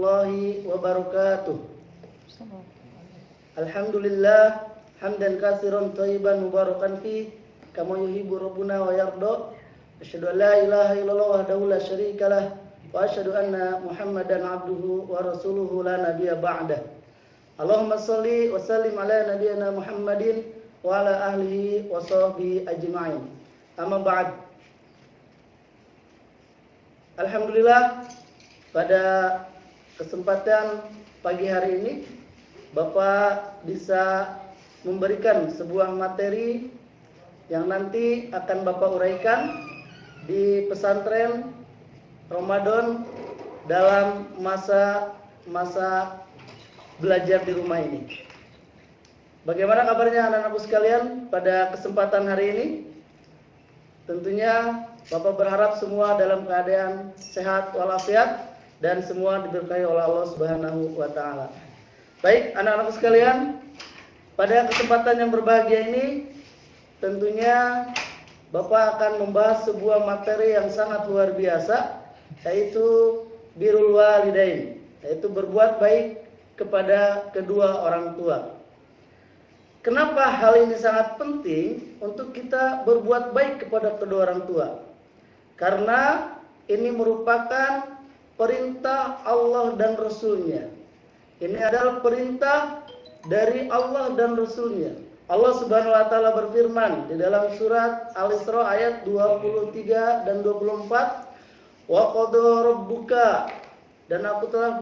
warahmatullahi wabarakatuh. Alhamdulillah hamdan katsiran thayyiban mubarakan fi kama yuhibbu rabbuna wa yarda. Asyhadu an la ilaha illallah wahdahu la syarikalah wa asyhadu anna Muhammadan abduhu wa rasuluhu la nabiyya ba'dah. Allahumma shalli wa sallim ala nabiyyina Muhammadin wa ala ahlihi wa sahbihi ajma'in. Amma ba'd. Alhamdulillah, pada kesempatan pagi hari ini Bapak bisa memberikan sebuah materi yang nanti akan Bapak uraikan di pesantren Ramadan dalam masa belajar di rumah ini. Bagaimana kabarnya anak-anakku sekalian pada kesempatan hari ini? Tentunya Bapak berharap semua dalam keadaan sehat walafiat dan semua diberkahi oleh Allah Subhanahu wa taala. Baik, anak-anakku sekalian, pada kesempatan yang berbahagia ini tentunya Bapak akan membahas sebuah materi yang sangat luar biasa, yaitu birrul walidain, yaitu berbuat baik kepada kedua orang tua. Kenapa hal ini sangat penting untuk kita berbuat baik kepada kedua orang tua? Karena ini merupakan perintah Allah dan Rasul-Nya. Ini adalah perintah dari Allah dan Rasul-Nya. Allah Subhanahu wa taala berfirman di dalam surat Al-Isra ayat 23 dan 24, "Wa qada rabbuka," dan aku telah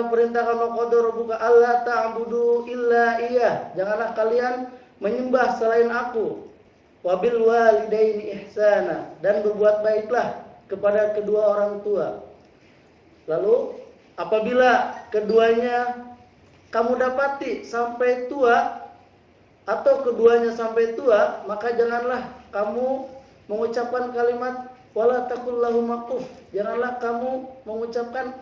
perintahkan wa qada rabbuka alla ta'budu illa iyyah. Janganlah kalian menyembah selain aku. Wa bil walidaini ihsana, dan berbuat baiklah kepada kedua orang tua. Lalu apabila keduanya kamu dapati sampai tua atau keduanya sampai tua, maka janganlah kamu mengucapkan kalimat wala taqul lahuma uff. Janganlah kamu mengucapkan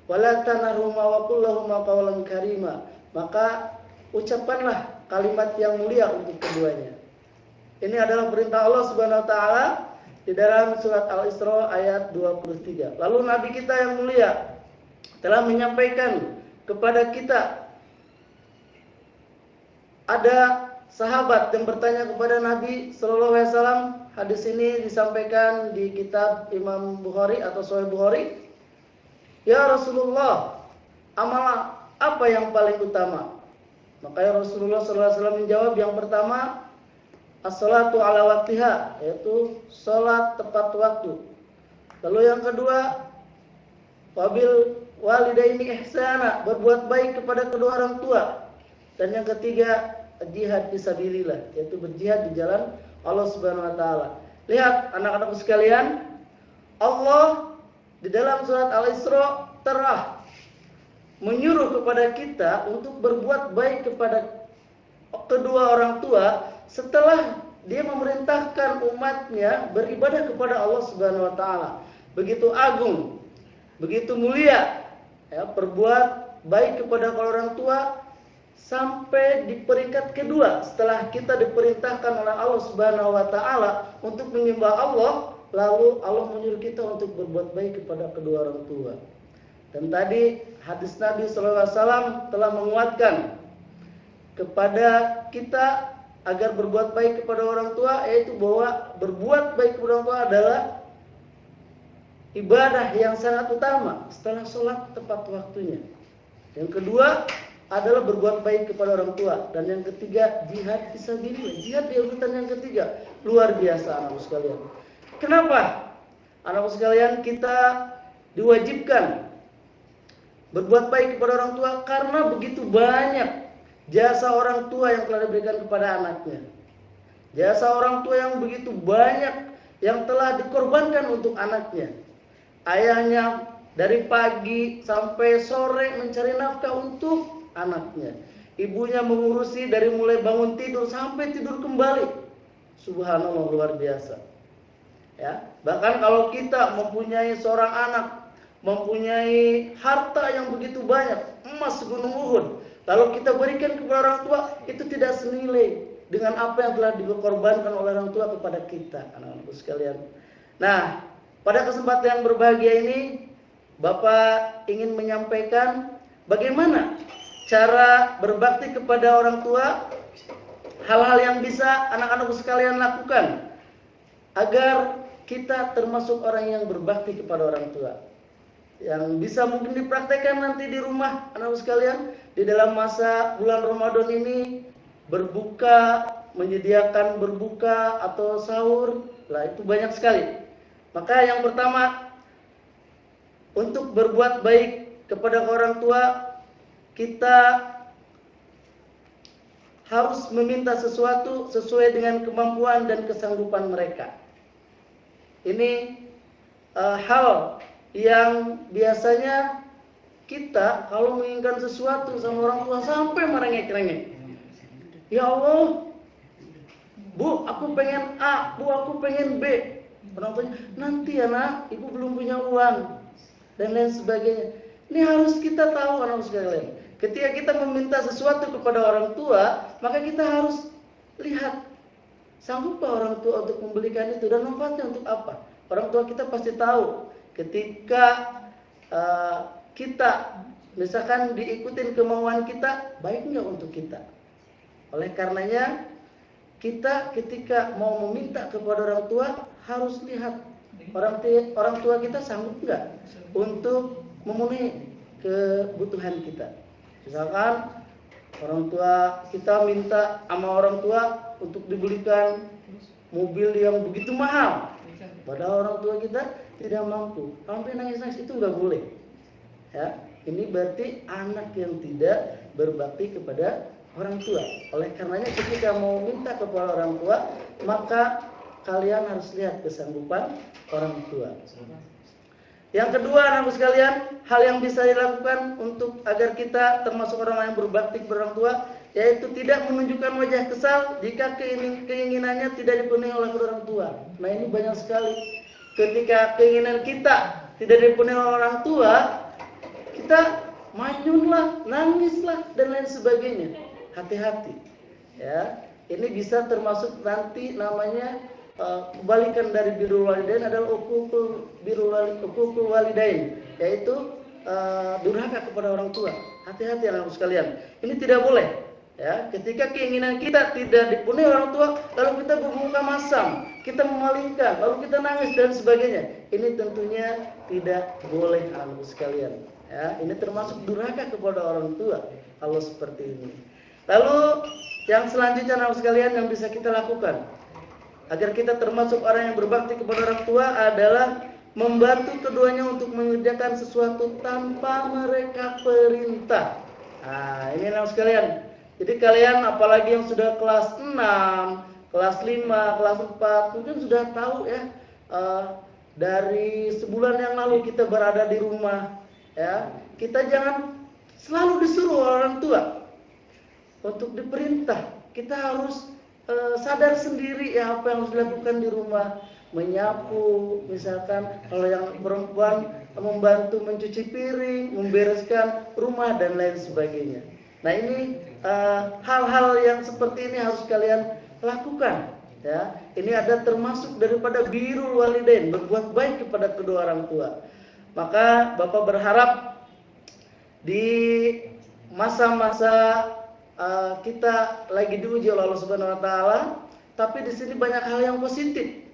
wala tanharhuma wa qul lahuma qawlan karima. Maka ucapkanlah kalimat yang mulia untuk keduanya. Ini adalah perintah Allah Subhanahu wa taala di dalam surat Al-Isra ayat 23. Lalu Nabi kita yang mulia telah menyampaikan kepada kita, ada sahabat yang bertanya kepada Nabi sallallahu alaihi wasallam. Hadis ini disampaikan di kitab Imam Bukhari atau Sahih Bukhari. Ya Rasulullah, amal apa yang paling utama? Maka Rasulullah sallallahu alaihi wasallam menjawab, yang pertama as-salatu ala waktiha, yaitu salat tepat waktu. Lalu yang kedua wabil walidaini ihsana, berbuat baik kepada kedua orang tua. Dan yang ketiga jihad fisabilillah, yaitu berjihad di jalan Allah Subhanahu wa taala. Lihat anak-anakku sekalian, Allah di dalam surat Al-Isra telah menyuruh kepada kita untuk berbuat baik kepada kedua orang tua setelah dia memerintahkan umatnya beribadah kepada Allah Subhanahu wa taala. Begitu agung, begitu mulia, ya, berbuat baik kepada orang tua sampai di peringkat kedua setelah kita diperintahkan oleh Allah Subhanahu wa taala untuk menyembah Allah, lalu Allah menyuruh kita untuk berbuat baik kepada kedua orang tua. Dan tadi hadis Nabi sallallahu alaihi wasallam telah menguatkan kepada kita agar berbuat baik kepada orang tua, yaitu bahwa berbuat baik kepada orang tua adalah ibadah yang sangat utama setelah sholat tepat waktunya. Yang kedua adalah berbuat baik kepada orang tua, dan yang ketiga jihad fisabilillah. Jihad di urutan yang ketiga. Luar biasa anak-anak sekalian. Kenapa? Anak-anak sekalian, kita diwajibkan berbuat baik kepada orang tua karena begitu banyak jasa orang tua yang telah diberikan kepada anaknya. Jasa orang tua yang begitu banyak yang telah dikorbankan untuk anaknya. Ayahnya dari pagi sampai sore mencari nafkah untuk anaknya. Ibunya mengurusi dari mulai bangun tidur sampai tidur kembali. Subhanallah, luar biasa. Ya, bahkan kalau kita mempunyai seorang anak, mempunyai harta yang begitu banyak, emas segunung Uhud, lalu kita berikan kepada orang tua, itu tidak senilai dengan apa yang telah dikorbankan oleh orang tua kepada kita, anak-anakku sekalian. Nah, Pada kesempatan yang berbahagia ini, Bapak ingin menyampaikan bagaimana cara berbakti kepada orang tua, hal-hal yang bisa anak-anakku sekalian lakukan agar kita termasuk orang yang berbakti kepada orang tua. Yang bisa mungkin dipraktekkan nanti di rumah anak-anak sekalian di dalam masa bulan Ramadan ini, berbuka, menyediakan berbuka atau sahur, lah itu banyak sekali. Maka yang pertama, untuk berbuat baik kepada orang tua, kita harus meminta sesuatu sesuai dengan kemampuan dan kesanggupan mereka. Ini hal yang biasanya kita kalau menginginkan sesuatu sama orang tua sampai merengek-rengek. Ya Allah, Bu, aku pengen A, Bu, aku pengen B. Orang tuanya, nanti ya nak, ibu belum punya uang, dan lain sebagainya. Ini harus kita tahu anak sekalian. Ketika kita meminta sesuatu kepada orang tua, maka kita harus lihat, sanggupkah orang tua untuk membelikan itu dan manfaatnya untuk apa? Orang tua kita pasti tahu. Ketika kita misalkan diikutin kemauan kita, baik nggak untuk kita? Oleh karenanya, kita ketika mau meminta kepada orang tua harus lihat orang tua kita sanggup nggak untuk memenuhi kebutuhan kita. Misalkan orang tua kita minta sama orang tua untuk dibelikan mobil yang begitu mahal, padahal orang tua kita tidak mampu, sampai nangis-nangis, itu nggak boleh. Ya, ini berarti anak yang tidak berbakti kepada orang tua. Oleh karenanya ketika mau minta kepada orang tua, maka kalian harus lihat kesanggupan orang tua. Yang kedua, anak sekalian, hal yang bisa dilakukan untuk agar kita termasuk orang yang berbakti kepada orang tua, yaitu tidak menunjukkan wajah kesal jika keinginannya tidak dipenuhi oleh orang tua. Nah, ini banyak sekali. Ketika keinginan kita tidak dipenuhi oleh orang tua, kita manyunlah, nangislah, dan lain sebagainya. Hati-hati, ya. Ini bisa termasuk nanti namanya kebalikan dari birrul walidain adalah uququl walidain, yaitu durhaka kepada orang tua. Hati-hati anak sekalian. Ini tidak boleh. Ya, ketika keinginan kita tidak dipenuhi orang tua, lalu kita bermuka masam, kita memalingkan, lalu kita nangis dan sebagainya. Ini tentunya tidak boleh anak sekalian. Ya, ini termasuk durhaka kepada orang tua kalau seperti ini. Lalu yang selanjutnya anak sekalian yang bisa kita lakukan agar kita termasuk orang yang berbakti kepada orang tua adalah membantu keduanya untuk mengerjakan sesuatu tanpa mereka perintah. Nah, ini anak sekalian. Jadi kalian apalagi yang sudah kelas 6, kelas 5, kelas 4 mungkin sudah tahu ya, dari sebulan yang lalu kita berada di rumah, ya. Kita jangan selalu disuruh orang tua untuk diperintah. Kita harus sadar sendiri ya apa yang harus dilakukan di rumah. Menyapu, misalkan kalau yang perempuan membantu mencuci piring, membereskan rumah dan lain sebagainya. Nah, ini hal-hal yang seperti ini harus kalian lakukan, ya. Ini ada termasuk daripada birrul walidain, berbuat baik kepada kedua orang tua. Maka Bapak berharap di masa-masa kita lagi diuji oleh Allah Subhanahu wa taala, tapi di sini banyak hal yang positif.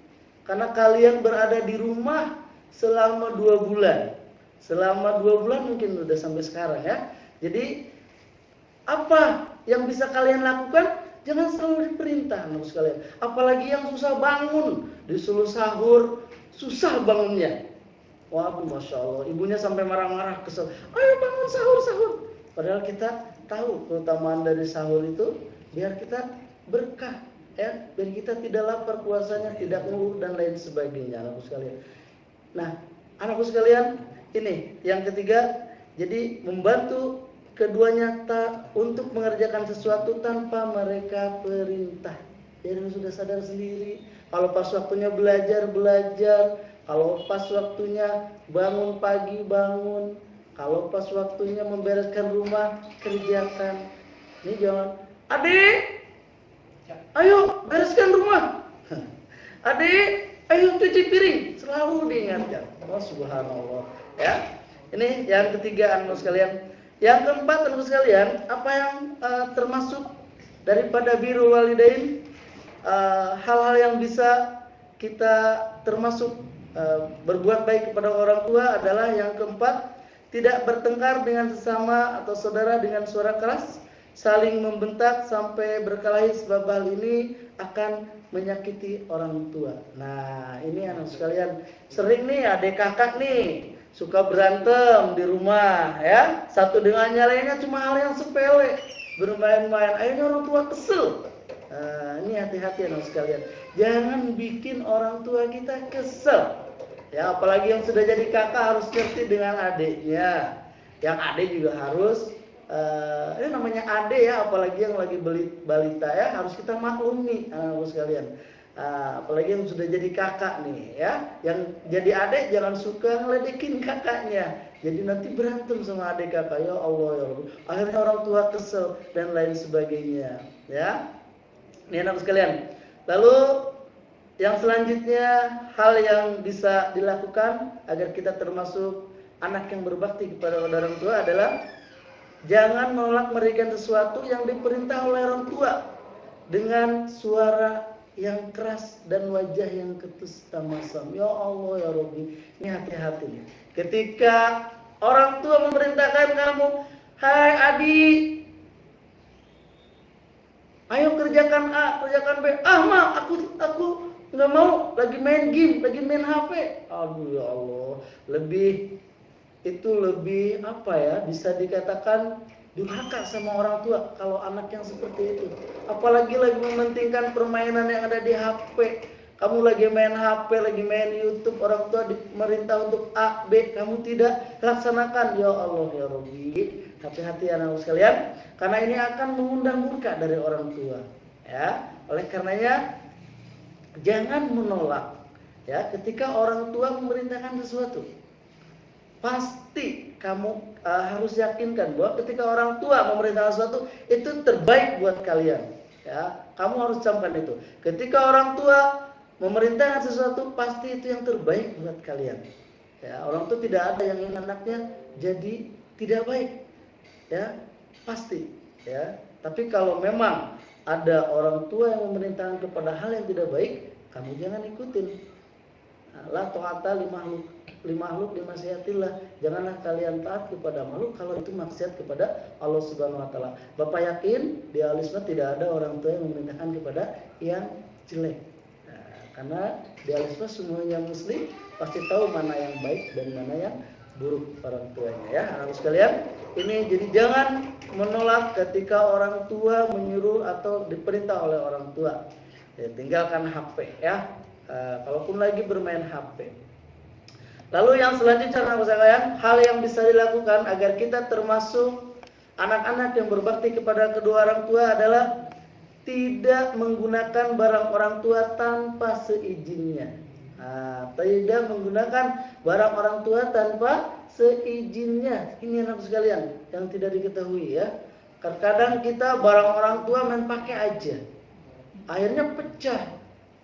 Karena kalian berada di rumah selama 2 bulan. Selama 2 bulan mungkin udah sampai sekarang ya. Jadi apa yang bisa kalian lakukan? Jangan selalu diperintah anak sekalian. Apalagi yang susah bangun, disuruh sahur, susah bangunnya. Waduh, masya Allah, ibunya sampai marah-marah, kesel. Ayo bangun sahur, sahur. Padahal kita tahu keutamaan dari sahur itu biar kita berkah, ya, biar kita tidak lapar puasanya, tidak ngeluh dan lain sebagainya, anakku sekalian. Nah, anakku sekalian, ini yang ketiga, jadi membantu keduanya untuk mengerjakan sesuatu tanpa mereka perintah. Jadi sudah sadar sendiri. Kalau pas waktunya belajar, belajar. Kalau pas waktunya bangun pagi, bangun. Kalau pas waktunya membereskan rumah, kerjakan. Ini jangan, adik, ayo bereskan rumah. Adik, Ayo cuci piring, selalu diingatkan. Oh subhanallah. Ya. Ini yang ketiga anak sekalian. Yang keempat anak sekalian, apa yang termasuk daripada birrul walidain, hal-hal yang bisa kita termasuk berbuat baik kepada orang tua adalah yang keempat, tidak bertengkar dengan sesama atau saudara dengan suara keras, saling membentak sampai berkelahi, sebab hal ini akan menyakiti orang tua. Nah, ini anak sekalian, sering nih adik kakak nih suka berantem di rumah ya. Satu dengan yang lainnya cuma hal yang sepele, bermain-main, akhirnya orang tua kesel. Nah, ini hati-hati anak sekalian, jangan bikin orang tua kita kesel. Ya, apalagi yang sudah jadi kakak harus ngerti dengan adiknya. Yang adik juga harus ini namanya adik ya, apalagi yang lagi balita ya, harus kita maklumi anak-anak sekalian. Apalagi yang sudah jadi kakak nih ya, yang jadi adik jangan suka ngeledekin kakaknya. Jadi nanti berantem sama adik kakak, ya Allah ya Allah. Akhirnya orang tua kesel dan lain sebagainya ya. Ini anak sekalian. Lalu yang selanjutnya, hal yang bisa dilakukan agar kita termasuk anak yang berbakti kepada orang tua adalah jangan menolak memberikan sesuatu yang diperintah oleh orang tua dengan suara yang keras dan wajah yang ketus tamasam. Ya Allah ya Rabbi, ini hati-hati nih. Ketika orang tua memerintahkan kamu, hai adik, ayo kerjakan A, kerjakan B. Ma, aku nggak mau, lagi main game, lagi main HP. Aduh ya Allah, lebih apa ya, bisa dikatakan durhaka sama orang tua kalau anak yang seperti itu. Apalagi lagi mementingkan permainan yang ada di HP. Kamu lagi main HP, lagi main YouTube, orang tua dimerintah untuk A, B, kamu tidak laksanakan. Ya Allah ya Rabbi, hati-hati anak sekalian, karena ini akan mengundang murka dari orang tua. Ya, oleh karenanya jangan menolak. Ya, ketika orang tua memerintahkan sesuatu, pasti kamu harus yakinkan bahwa ketika orang tua memerintahkan sesuatu itu terbaik buat kalian. Ya, kamu harus camkan itu. Ketika orang tua memerintahkan sesuatu, pasti itu yang terbaik buat kalian. Ya, orang tua tidak ada yang ingin anaknya jadi tidak baik. Ya, pasti. Ya, tapi kalau memang ada orang tua yang memerintahkan kepada hal yang tidak baik, kamu jangan ikutin. La ta'ata li makhluk li maksiatillah. Janganlah kalian taat kepada makhluk kalau itu maksiat kepada Allah Subhanahu wa taala. Bapak yakin di Al-Islam tidak ada orang tua yang memerintahkan kepada yang jelek. Nah, karena di Al-Islam semuanya muslim pasti tahu mana yang baik dan mana yang buruk orang tuanya ya. Anak sekalian, ini jadi jangan menolak ketika orang tua menyuruh atau diperintah oleh orang tua. Ya, tinggalkan HP ya. Kalaupun lagi bermain HP. Lalu yang selanjutnya anak sekalian, hal yang bisa dilakukan agar kita termasuk anak-anak yang berbakti kepada kedua orang tua adalah tidak menggunakan barang orang tua tanpa seizinnya. Tidak menggunakan barang orang tua tanpa seizinnya. Ini anak sekalian yang tidak diketahui ya. Terkadang kita barang orang tua main pakai aja, akhirnya pecah,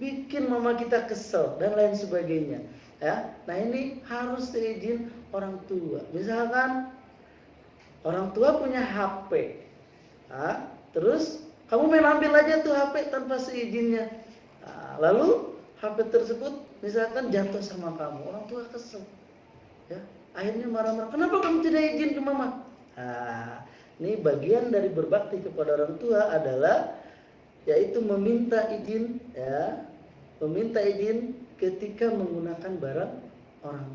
bikin mama kita kesel dan lain sebagainya. Ya, nah ini harus seizin orang tua. Misalkan orang tua punya HP, terus kamu main ambil aja tuh HP tanpa seizinnya. Lalu HP tersebut misalkan jatuh sama kamu, orang tua kesel. Ya, akhirnya marah-marah. Kenapa kamu tidak izin ke mama? Ini bagian dari berbakti kepada orang tua adalah yaitu meminta izin ya. Meminta izin ketika menggunakan barang orang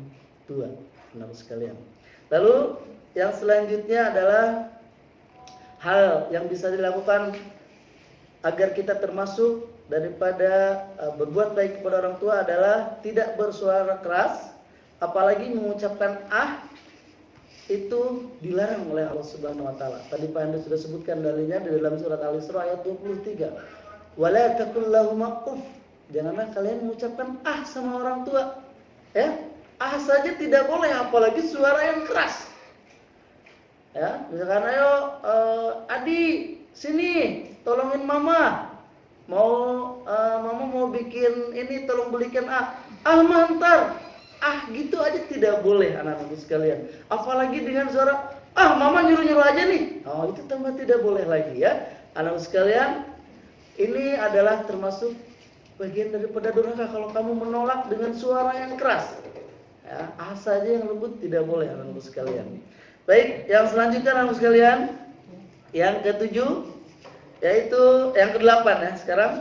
tua, teman-teman sekalian. Lalu yang selanjutnya adalah hal yang bisa dilakukan agar kita termasuk daripada berbuat baik kepada orang tua adalah tidak bersuara keras, apalagi mengucapkan itu dilarang oleh Allah Subhanahu wa taala. Tadi Pak Anda sudah sebutkan dalilnya di dalam surat Al-Isra ayat 23. Wala taqul lahuma uff. Janganlah kalian mengucapkan sama orang tua. Ya, saja tidak boleh, apalagi suara yang keras. Ya, misalkan ayo adik sini tolongin mama. Mau mama mau bikin ini, tolong belikan mantar. Gitu aja tidak boleh anak-anakku sekalian. Apalagi dengan suara, mama nyuruh-nyuruh aja nih. Itu tambah tidak boleh lagi ya. Anak-anakku sekalian, ini adalah termasuk bagian daripada durhaka kalau kamu menolak dengan suara yang keras. Ya, saja yang lembut tidak boleh anak-anakku sekalian. Baik, yang selanjutnya anak-anakku sekalian, yang ketujuh, yaitu yang kedelapan ya sekarang.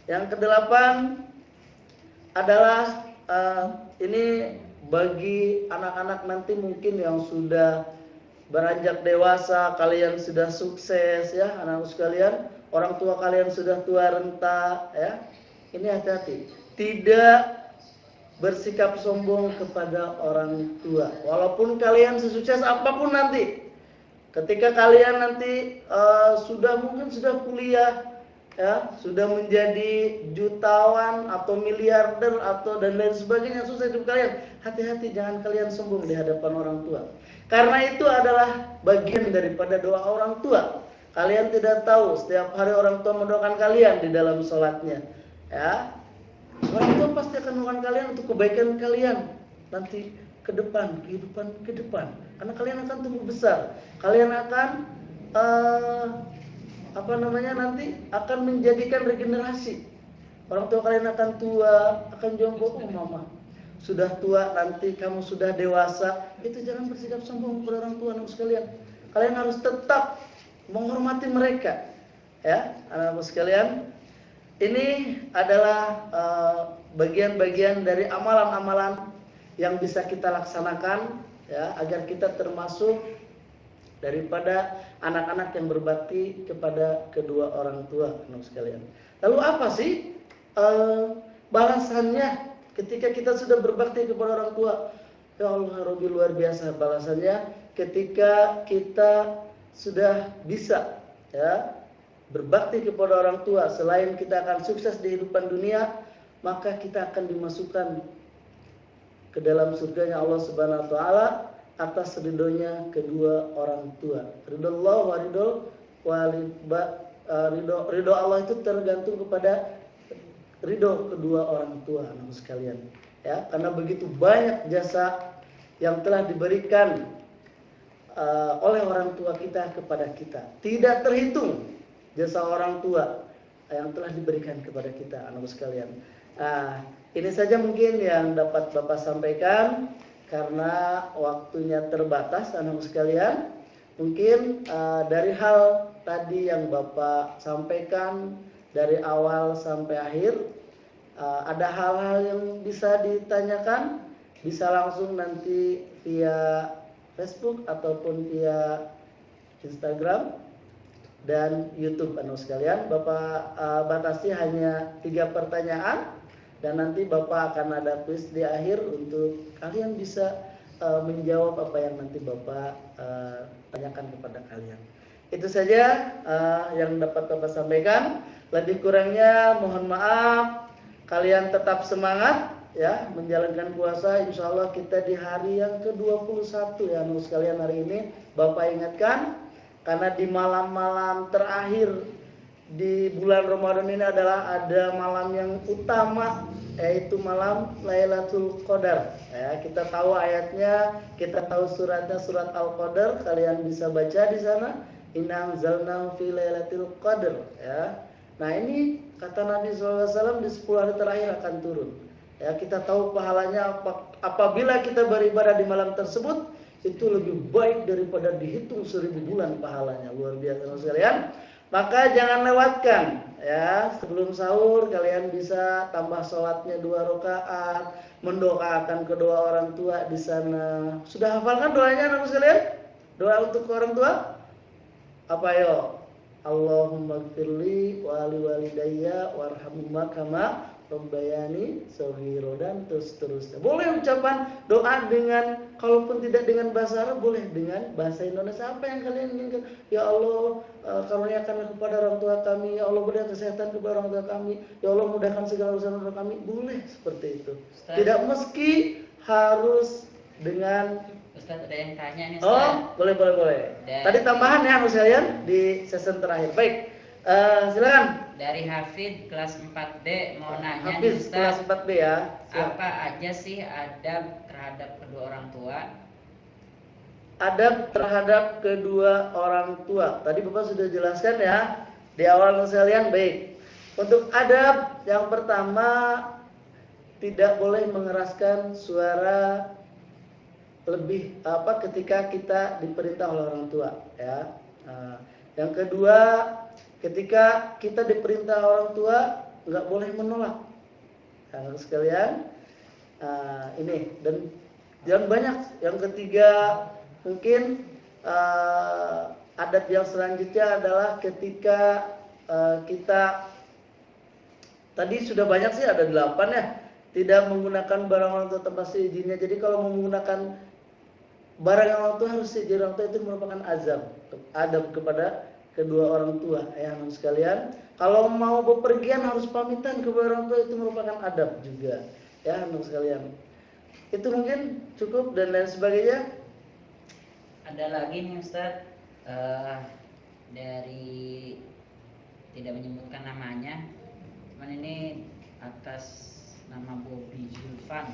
Yang kedelapan adalah ini bagi anak-anak nanti mungkin yang sudah beranjak dewasa, kalian sudah sukses ya anak-anak sekalian, orang tua kalian sudah tua renta ya. Ini hati-hati, tidak bersikap sombong kepada orang tua. Walaupun kalian sesukses apapun nanti, ketika kalian nanti mungkin sudah kuliah ya, sudah menjadi jutawan atau miliarder atau dan lain sebagainya, sukses hidup kalian, hati-hati jangan kalian sombong di hadapan orang tua. Karena itu adalah bagian daripada doa orang tua. Kalian tidak tahu setiap hari orang tua mendoakan kalian di dalam sholatnya. Ya, orang tua pasti akan mendoakan kalian untuk kebaikan kalian nanti ke depan, kehidupan ke depan. Karena kalian akan tumbuh besar. Kalian akan nanti akan menjadikan regenerasi. Orang tua kalian akan tua, akan jongkok, mama sudah tua, nanti kamu sudah dewasa. Itu jangan bersikap sombong kepada orang tua anak sekalian. Kalian harus tetap menghormati mereka. Ya, anak-anak sekalian, ini adalah bagian-bagian dari amalan-amalan yang bisa kita laksanakan ya, agar kita termasuk daripada anak-anak yang berbakti kepada kedua orang tua anak sekalian. Lalu apa sih balasannya ketika kita sudah berbakti kepada orang tua? Ya Allah Rabbi, luar biasa balasannya ketika kita sudah bisa ya berbakti kepada orang tua. Selain kita akan sukses di kehidupan dunia, maka kita akan dimasukkan ke dalam surganya Allah Subhanahu wa taala atas ridhonya kedua orang tua. Ridho Allah wa ridho Allah itu tergantung kepada ridho kedua orang tua anak sekalian. Ya, karena begitu banyak jasa yang telah diberikan oleh orang tua kita kepada kita. Tidak terhitung jasa orang tua yang telah diberikan kepada kita anak sekalian. Ini saja mungkin yang dapat Bapak sampaikan. Karena waktunya terbatas anak sekalian, mungkin dari hal tadi yang Bapak sampaikan dari awal sampai akhir, ada hal-hal yang bisa ditanyakan, bisa langsung nanti via Facebook ataupun via Instagram dan YouTube anak sekalian. Bapak batasi hanya 3 pertanyaan. Dan nanti Bapak akan ada quiz di akhir untuk kalian bisa menjawab apa yang nanti Bapak tanyakan kepada kalian. Itu saja yang dapat Bapak sampaikan. Lebih kurangnya mohon maaf. Kalian tetap semangat ya menjalankan puasa. Insya Allah kita di hari yang ke-21 ya anak sekalian hari ini. Bapak ingatkan karena di malam-malam terakhir di bulan Ramadan ini adalah ada malam yang utama, yaitu malam Lailatul Qadar. Ya, kita tahu ayatnya, kita tahu suratnya, surat Al-Qadar. Kalian bisa baca di sana. Inna anzalnahu fi Lailatul Qadar. Ya. Nah ini kata Nabi SAW di 10 hari terakhir akan turun. Ya, kita tahu pahalanya apabila kita beribadah di malam tersebut itu lebih baik daripada dihitung 1000 bulan pahalanya. Luar biasa sekalian. Maka jangan lewatkan ya, sebelum sahur kalian bisa tambah sholatnya 2 rakaat, mendoakan kedua orang tua di sana. Sudah hafalkan doanya anak sekalian? Doa untuk orang tua? Apa yo? Allahumma gfirli wa li walidayya warhamhuma kama rabbayani shaghira dan terus-terusnya. Boleh ucapan doa dengan, kalaupun tidak dengan bahasa Arab, boleh dengan bahasa Indonesia. Apa yang kalian inginkan? Ya Allah, karuniakanlah kepada orang tua kami. Ya Allah, berikan kesehatan kepada orang tua kami. Ya Allah, mudahkan segala urusan orang kami. Boleh seperti itu. Ustaz, tidak mesti harus dengan Ustaz, ada yang tanya nih Ustaz. Oh, boleh. Tadi tambahan ya Mas kalian di season terakhir. Baik, silakan. dari Hafid kelas 4B mau nanya nih Hafiz kelas Ustaz, 4B ya. Siap. apa aja sih adab terhadap kedua orang tua? Adab terhadap kedua orang tua. Tadi Bapak sudah jelaskan ya di awal sekalian. Baik. Untuk adab yang pertama, tidak boleh mengeraskan suara lebih ketika kita diperintah oleh orang tua ya. Yang kedua, ketika kita diperintah orang tua nggak boleh menolak. Nah, sekalian, ini dan yang banyak. Yang ketiga, mungkin adat yang selanjutnya adalah ketika kita tadi sudah banyak sih, ada 8 ya. Tidak menggunakan barang orang tua tanpa seizinnya. Jadi kalau mau menggunakan barang orang tua harus seizin orang tua, itu merupakan adab kepada kedua orang tua. Ya anak sekalian, kalau mau bepergian harus pamitan kepada orang tua, itu merupakan adab juga. Ya anak sekalian, itu mungkin cukup dan lain sebagainya. Ada lagi nih Ustadz, dari tidak menyebutkan namanya, cuman ini atas nama Bobby Zulfan.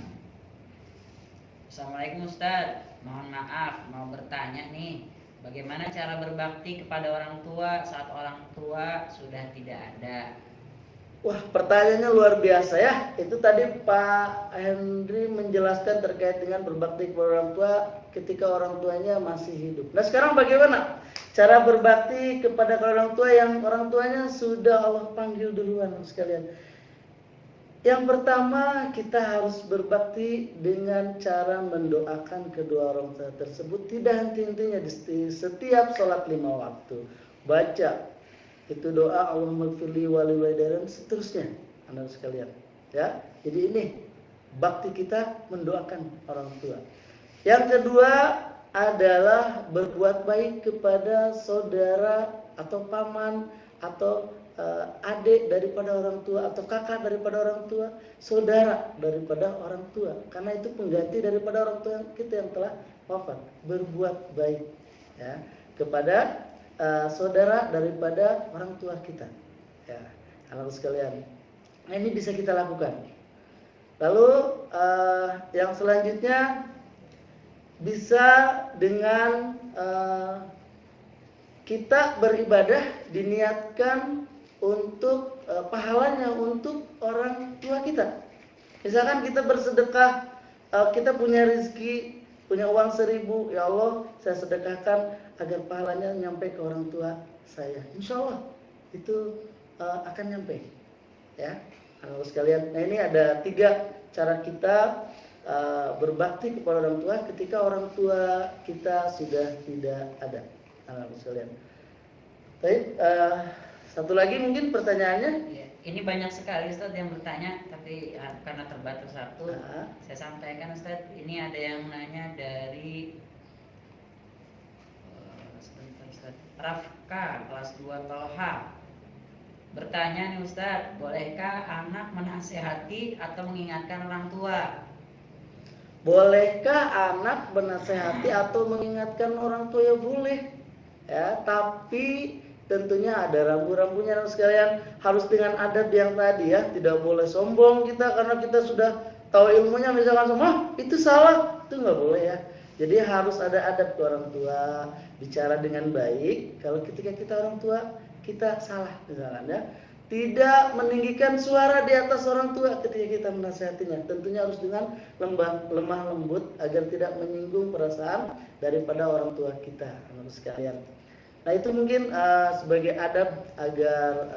Assalamualaikum Ustadz, mohon maaf mau bertanya nih, bagaimana cara berbakti kepada orang tua saat orang tua sudah tidak ada? Wah, pertanyaannya luar biasa ya. Itu tadi Pak Henry menjelaskan terkait dengan berbakti kepada orang tua ketika orang tuanya masih hidup. Nah, sekarang bagaimana cara berbakti kepada orang tua yang orang tuanya sudah Allah panggil duluan sekalian? Yang pertama, kita harus berbakti dengan cara mendoakan kedua orang tua tersebut tidak henti-hentinya di setiap sholat 5 waktu. Baca itu doa Allahumma gfirli wali walidayya dan seterusnya, anak sekalian. Ya, jadi ini bakti kita mendoakan orang tua. Yang kedua adalah berbuat baik kepada saudara atau paman atau adik daripada orang tua atau kakak daripada orang tua, saudara daripada orang tua, karena itu pengganti daripada orang tua kita yang telah wafat. Berbuat baik ya kepada saudara daripada orang tua kita ya anak sekalian. Nah, ini bisa kita lakukan. Lalu yang selanjutnya bisa dengan kita beribadah diniatkan untuk pahalanya untuk orang tua kita. Misalkan kita bersedekah, kita punya rezeki, punya uang 1.000, ya Allah saya sedekahkan agar pahalanya nyampe ke orang tua saya. Insya Allah itu akan nyampe ya anak sekalian. Nah, ini ada 3 cara kita berbakti kepada orang tua ketika orang tua kita sudah tidak ada anak sekalian. Baik, satu lagi mungkin pertanyaannya. Ya, ini banyak sekali Ustadz yang bertanya, tapi karena terbatas waktu, saya sampaikan Ustadz. Ini ada yang nanya dari sebentar Ustadz, Rafka kelas 2 Tolha. Bertanya nih Ustadz, bolehkah anak menasehati atau mengingatkan orang tua? Bolehkah anak menasehati atau mengingatkan orang tua? Ya boleh ya, tapi tentunya ada rambu-rambunya sekalian. Harus dengan adab yang tadi ya, tidak boleh sombong kita karena kita sudah tahu ilmunya. Misalkan itu salah, itu nggak boleh ya. Jadi harus ada adab ke orang tua, bicara dengan baik. Kalau ketika kita orang tua kita salah misalkan ya, tidak meninggikan suara di atas orang tua ketika kita menasihatinya. Tentunya harus dengan lemah lembut agar tidak menyinggung perasaan daripada orang tua kita, anak sekalian. Nah, itu mungkin sebagai adab agar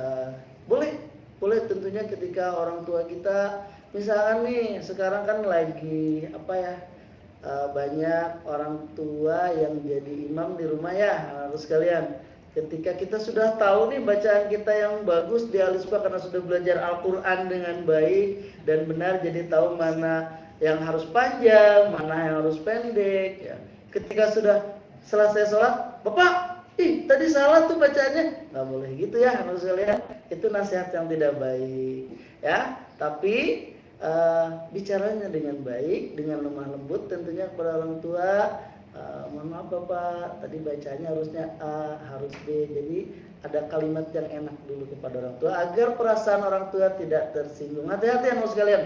boleh tentunya ketika orang tua kita, misalkan nih sekarang kan lagi banyak orang tua yang jadi imam di rumah ya anak sekalian. Ketika kita sudah tahu nih bacaan kita yang bagus di Al-Isbah karena sudah belajar Al-Quran dengan baik dan benar, jadi tahu mana yang harus panjang, mana yang harus pendek ya. Ketika sudah selesai sholat, Bapak, tadi salah tuh bacaannya. Nggak boleh gitu ya harus lihat. Itu nasihat yang tidak baik ya. Tapi bicaranya dengan baik, dengan lemah lembut tentunya kepada orang tua. Mohon maaf Bapak, tadi bacanya harusnya A, harus B. Jadi ada kalimat yang enak dulu kepada orang tua agar perasaan orang tua tidak tersinggung. Hati-hati anak sekalian.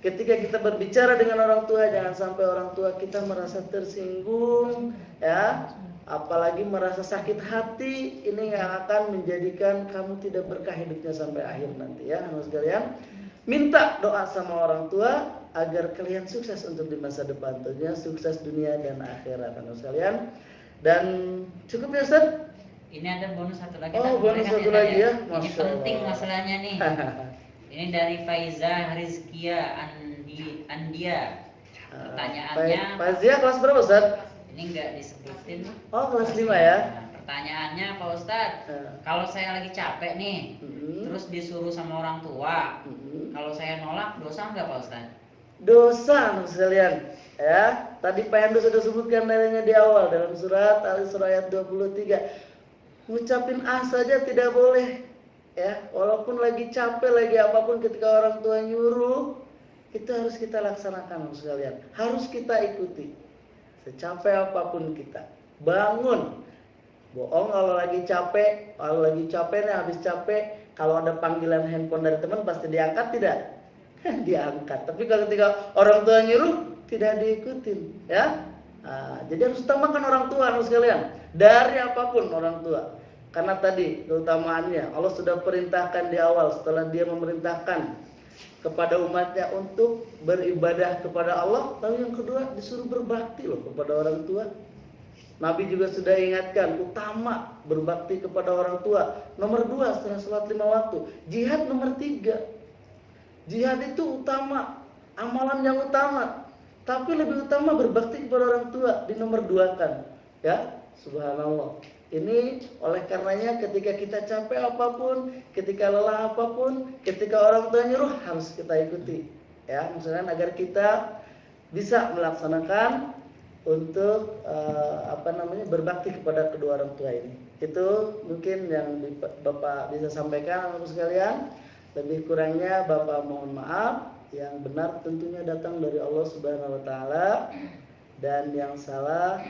Ketika kita berbicara dengan orang tua, jangan sampai orang tua kita merasa tersinggung, ya, apalagi merasa sakit hati. Ini yang akan menjadikan kamu tidak berkah hidupnya sampai akhir nanti, ya, anak sekalian. Minta doa sama orang tua agar kalian sukses untuk di masa depan, tentunya sukses dunia dan akhirat, anak sekalian. Dan cukup ya, Ustaz? Ini ada bonus satu lagi. Oh, bonus satu lagi ya. Ini penting masalahnya nih. Ini dari Faiza Rizkia Andia. Pertanyaannya. Faiza kelas berapa, Ustaz? Ini enggak disebutin. Oh, kelas 5 ya. Pertanyaannya Pak Ustadz, kalau saya lagi capek nih, terus disuruh sama orang tua, kalau saya nolak dosa enggak Pak Ustadz? Dosa, anak sekalian. Ya, tadi Pak Endo sudah sebutkan dalilnya di awal dalam surat Al-Isra ayat 23. Ngucapin A saja tidak boleh. Ya, walaupun lagi capek, lagi apapun, ketika orang tua nyuruh, itu harus kita laksanakan, anak sekalian. Harus kita ikuti. Secapek apapun kita. Bangun. Bohong kalau lagi capek. Kalau lagi capek nih, habis capek, kalau ada panggilan handphone dari teman pasti diangkat tidak? Diangkat. Tapi kalau ketika orang tua nyuruh, tidak diikutin, ya. Nah, jadi harus utamakan orang tua, anak sekalian. Dari apapun orang tua. Karena tadi keutamaannya Allah sudah perintahkan di awal, setelah dia memerintahkan kepada umatnya untuk beribadah kepada Allah, lalu yang kedua disuruh berbakti loh kepada orang tua. Nabi juga sudah ingatkan utama berbakti kepada orang tua. Nomor 2 setelah sholat 5 waktu. Jihad nomor 3. Jihad itu utama, amalan yang utama. Tapi lebih utama berbakti kepada orang tua, di nomor 2 kan. Ya, subhanallah. Ini oleh karenanya ketika kita capek apapun, ketika lelah apapun, ketika orang tua nyuruh harus kita ikuti. Ya, misalkan agar kita bisa melaksanakan untuk berbakti kepada kedua orang tua ini. Itu mungkin yang Bapak bisa sampaikan, Bapak sekalian. Lebih kurangnya Bapak mohon maaf. Yang benar tentunya datang dari Allah Subhanahu wa taala, dan yang salah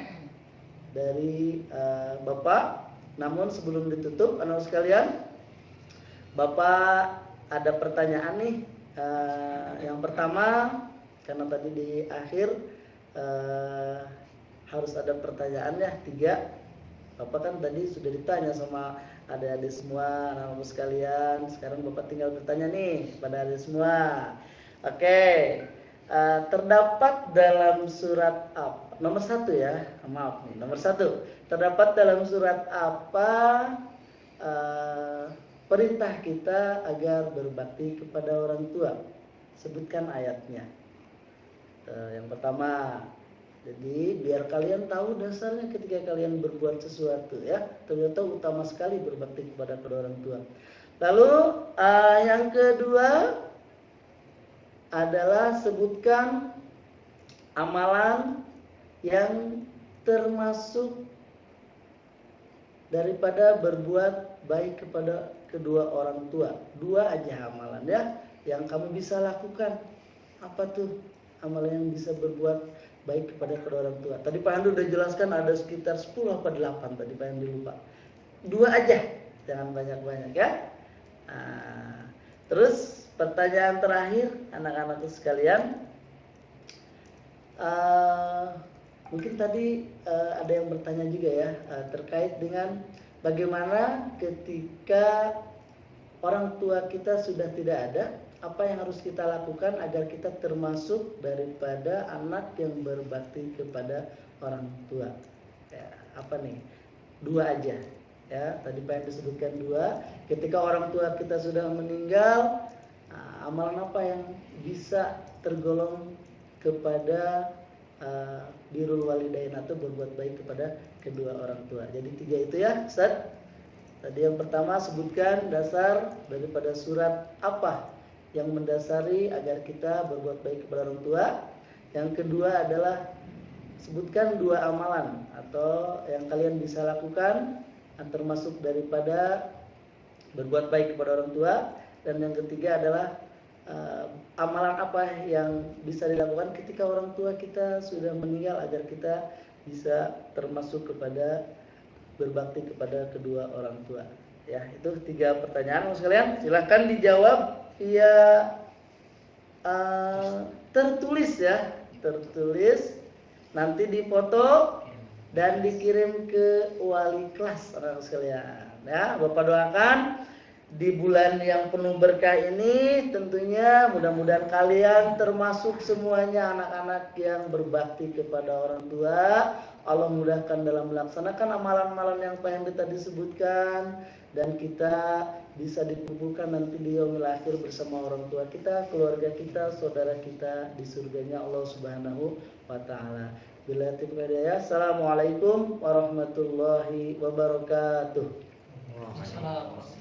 dari Bapak. Namun sebelum ditutup, anak sekalian, Bapak ada pertanyaan nih. Yang pertama, karena tadi di akhir harus ada pertanyaan ya, 3. Bapak kan tadi sudah ditanya sama adik-adik semua, anak-anak sekalian. Sekarang Bapak tinggal bertanya nih pada adik semua. Oke, terdapat dalam surat apa? Nomor 1 ya, maaf nih, nomor 1. Terdapat dalam surat apa perintah kita agar berbakti kepada orang tua? Sebutkan ayatnya. Yang pertama, jadi biar kalian tahu dasarnya ketika kalian berbuat sesuatu, ya, ternyata utama sekali berbakti kepada kedua orang tua. Lalu yang kedua adalah sebutkan amalan yang termasuk daripada berbuat baik kepada kedua orang tua. 2 aja amalan ya yang kamu bisa lakukan. Apa tuh amalan yang bisa berbuat baik kepada kedua orang tua? Tadi Pak Andu udah jelaskan ada sekitar 10 apa 8 tadi Pak Andu lupa. 2 aja, jangan banyak-banyak ya. Terus pertanyaan terakhir anak-anak sekalian, mungkin tadi ada yang bertanya juga ya terkait dengan bagaimana ketika orang tua kita sudah tidak ada, apa yang harus kita lakukan agar kita termasuk daripada anak yang berbakti kepada orang tua. Ya, apa nih? 2 aja. Ya, tadi Pak yang disebutkan 2. Ketika orang tua kita sudah meninggal, amalan apa yang bisa tergolong kepada birrul walidain atau berbuat baik kepada kedua orang tua. Jadi 3 itu ya, Ustaz. Tadi yang pertama sebutkan dasar daripada surat apa yang mendasari agar kita berbuat baik kepada orang tua. Yang kedua adalah sebutkan 2 amalan atau yang kalian bisa lakukan termasuk daripada berbuat baik kepada orang tua. Dan yang ketiga adalah amalan apa yang bisa dilakukan ketika orang tua kita sudah meninggal agar kita bisa termasuk kepada berbakti kepada kedua orang tua. Ya, itu 3 pertanyaan sekalian. Silahkan dijawab via tertulis ya, tertulis, nanti dipoto dan dikirim ke wali kelas anak sekalian. Ya, Bapak doakan di bulan yang penuh berkah ini tentunya mudah-mudahan kalian termasuk semuanya anak-anak yang berbakti kepada orang tua. Allah mudahkan dalam melaksanakan amalan-amalan yang pengen kita disebutkan, dan kita bisa dikumpulkan nanti di yaumil akhir bersama orang tua kita, keluarga kita, saudara kita di surganya Allah Subhanahu wa taala. Bila hidayah. Assalamualaikum warahmatullahi wabarakatuh. Assalamualaikum.